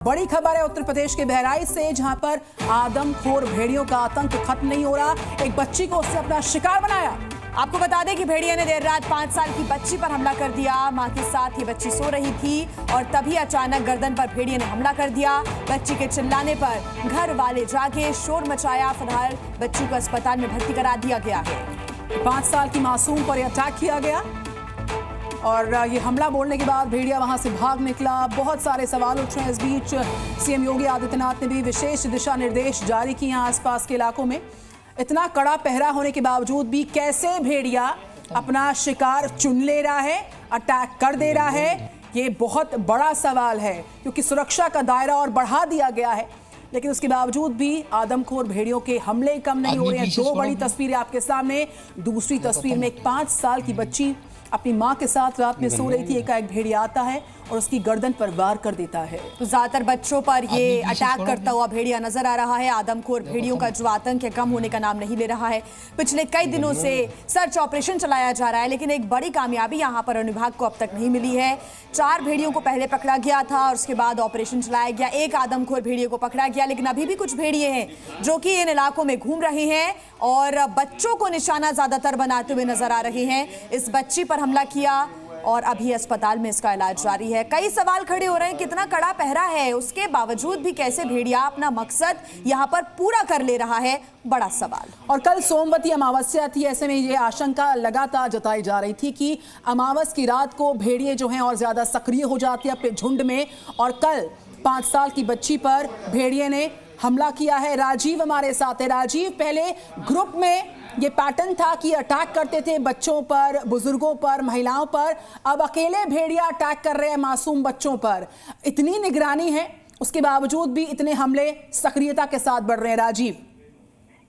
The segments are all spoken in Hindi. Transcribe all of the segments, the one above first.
बड़ी खबर है उत्तर प्रदेश के बहराइच से, जहां पर आदमखोर भेड़ियों का आतंक खत्म नहीं हो रहा। एक बच्ची को उसने अपना शिकार बनाया। आपको बता दें कि भेड़िया ने देर रात 5 साल की बच्ची पर हमला कर दिया। मां के साथ ये बच्ची सो रही थी और तभी अचानक गर्दन पर भेड़िया ने हमला कर दिया। बच्ची के चिल्लाने पर घर वाले जाके शोर मचाया। फिलहाल बच्ची को अस्पताल में भर्ती करा दिया गया है। 5 साल की मासूम पर अटैक किया गया और ये हमला बोलने के बाद भेड़िया वहां से भाग निकला। बहुत सारे सवाल उठ रहे हैं। इस बीच सीएम योगी आदित्यनाथ ने भी विशेष दिशा निर्देश जारी किए हैं आसपास के इलाकों में। इतना कड़ा पहरा होने के बावजूद भी कैसे भेड़िया अपना शिकार चुन ले रहा है, अटैक कर दे रहा है, ये बहुत बड़ा सवाल है, क्योंकि सुरक्षा का दायरा और बढ़ा दिया गया है। लेकिन उसके बावजूद भी आदमखोर भेड़ियों के हमले कम नहीं हो रहे हैं। 2 बड़ी तस्वीरें आपके सामने। दूसरी तस्वीर में एक 5 साल की बच्ची अपनी मां के साथ रात में सो रही थी। एकाएक भेड़िया आता है और उसकी गर्दन पर वार कर देता है। तो ज्यादातर बच्चों पर ये अटैक करता हुआ भेड़िया नजर आ रहा है। आदमखोर भेड़ियों का जो आतंक है कम होने का नाम नहीं ले रहा है। पिछले कई दिनों से सर्च ऑपरेशन चलाया जा रहा है, लेकिन एक बड़ी कामयाबी यहां पर वन विभाग को अब तक नहीं मिली है। 4 भेड़ियों को पहले पकड़ा गया था और उसके बाद ऑपरेशन चलाया गया। एक आदमखोर भेड़िए को पकड़ा गया, लेकिन अभी भी कुछ भेड़िए हैं जो कि इन इलाकों में घूम रहे हैं और बच्चों को निशाना ज्यादातर बनाते हुए नजर आ रहे हैं। इस बच्ची पर हमला किया और अभी अस्पताल में इसका इलाज जारी है। कई सवाल खड़े हो रहे हैं, कितना कड़ा पहरा है, उसके बावजूद भी कैसे भेड़िया अपना मकसद यहां पर पूरा कर ले रहा है, बड़ा सवाल। और कल सोमवती अमावस्या थी, ऐसे में ये आशंका लगातार जताई जा रही थी कि अमावस की रात को भेड़िए जो हैं और ज्यादा सक्रिय हो जाते हैं अपने झुंड में। और कल 5 साल की बच्ची पर भेड़िए ने हमला किया है। राजीव हमारे साथ है। राजीव, पहले ग्रुप में ये पैटर्न था कि अटैक करते थे बच्चों पर, बुजुर्गों पर, महिलाओं पर। अब अकेले भेड़िया अटैक कर रहे हैं मासूम बच्चों पर। इतनी निगरानी है, उसके बावजूद भी इतने हमले सक्रियता के साथ बढ़ रहे हैं। राजीव,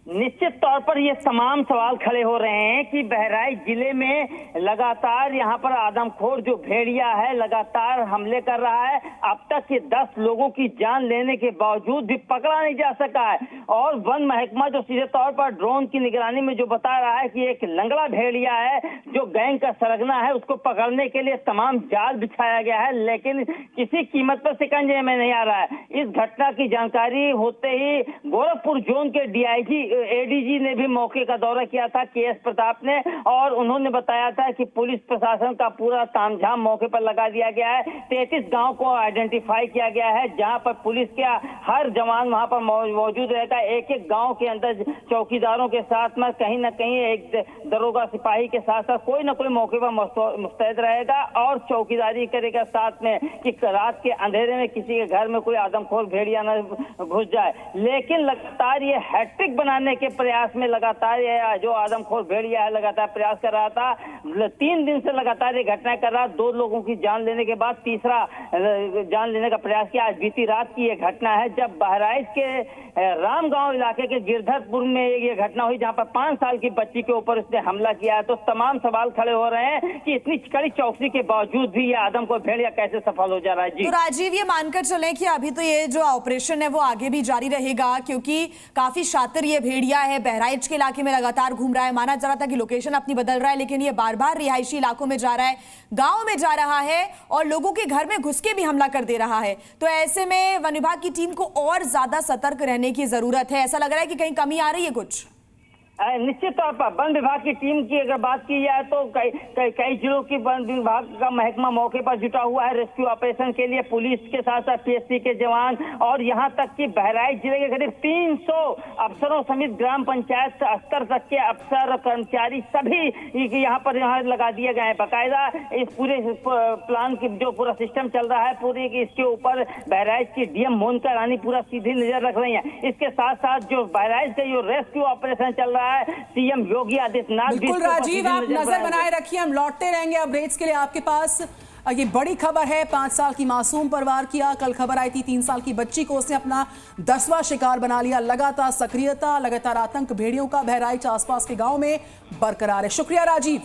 निश्चित तौर पर ये तमाम सवाल खड़े हो रहे हैं कि बहराइच जिले में लगातार यहाँ पर आदमखोर जो भेड़िया है लगातार हमले कर रहा है। अब तक ये 10 लोगों की जान लेने के बावजूद भी पकड़ा नहीं जा सका है। और वन महकमा जो सीधे तौर पर ड्रोन की निगरानी में जो बता रहा है कि एक लंगड़ा भेड़िया है जो गैंग का सरगना है, उसको पकड़ने के लिए तमाम जाल बिछाया गया है, लेकिन किसी कीमत पर शिकंजे में नहीं आ रहा है। इस घटना की जानकारी होते ही गोरखपुर जोन के डीआईजी एडीजी ने भी मौके का दौरा किया था, केएस प्रताप ने, और उन्होंने बताया था कि पुलिस प्रशासन का पूरा तामझाम मौके पर लगा दिया गया है। 33 गांव को आइडेंटिफाई किया गया है जहां पर पुलिस का हर जवान वहां पर मौजूद रहेगा। एक गांव के अंदर चौकीदारों के साथ में कहीं ना कहीं एक दरोगा सिपाही के साथ साथ कोई ना कोई मौके पर मुस्तैद रहेगा और चौकीदारी करेगा साथ में कि रात के अंधेरे में किसी के घर में कोई आदमखोर भेड़िया न घुस जाए। लेकिन लगातार ये हैट्रिक बनाने के प्रयास में लगातार ये जो आदमखोर भेड़िया है लगातार प्रयास कर रहा था। 3 दिन से लगातार ये घटना कर रहा। 2 लोगों की जान लेने के बाद तीसरा जान लेने का प्रयास किया। आज बीती रात की ये घटना है जब बहराइच के रामगांव इलाके के गिरधरपुर में ये घटना हुई जहां पर 5 साल की बच्ची के ऊपर उसने हमला किया है। तो तमाम सवाल खड़े हो रहे हैं कि इतनी कड़ी चौकसी के बावजूद भी ये आदमखोर भेड़िया कैसे सफल हो जा रहा है। जी तो राजीव, ये मानकर चलें कि अभी तो ये जो ऑपरेशन है वो आगे भी जारी रहेगा, क्योंकि काफी शातिर ये भेड़िया है, बहराइच के इलाके में लगातार घूम रहा है। माना जा रहा था कि लोकेशन अपनी बदल रहा है, लेकिन ये बार बार रिहायशी इलाकों में जा रहा है, गांव में जा रहा है और लोगों के घर में घुस के भी हमला कर दे रहा है। तो ऐसे में वन विभाग की टीम को और ज्यादा सतर्क रहने की जरूरत है। ऐसा लग रहा है कि कहीं कमी आ रही है कुछ। निश्चित तौर पर वन विभाग की टीम की अगर बात की जाए तो कई जिलों की वन विभाग का महकमा मौके पर जुटा हुआ है रेस्क्यू ऑपरेशन के लिए। पुलिस के साथ साथ पीएससी के जवान और यहां तक कि बहराइच जिले के करीब 300 अफसरों समेत ग्राम पंचायत स्तर तक के अफसर कर्मचारी सभी यहाँ लगा दिए गए हैं। बाकायदा इस पूरे प्लान की जो पूरा सिस्टम चल रहा है पूरी इसके ऊपर बहराइच की डीएम मोनिका रानी पूरा सीधी नजर रख रही है। इसके साथ साथ जो बहराइच का जो रेस्क्यू ऑपरेशन चल रहा है सीएम योगी आदित्यनाथ। बिल्कुल राजीव, आप नजर बनाए रखिए, हम लौटते रहेंगे अपडेट्स के लिए आपके पास। ये बड़ी खबर है, 5 साल की मासूम पर वार किया। कल खबर आई थी 3 साल की बच्ची को उसने अपना 10वां शिकार बना लिया। लगातार सक्रियता, लगातार आतंक भेड़ियों का बहराइच आसपास के गांव में बरकरार है। शुक्रिया राजीव।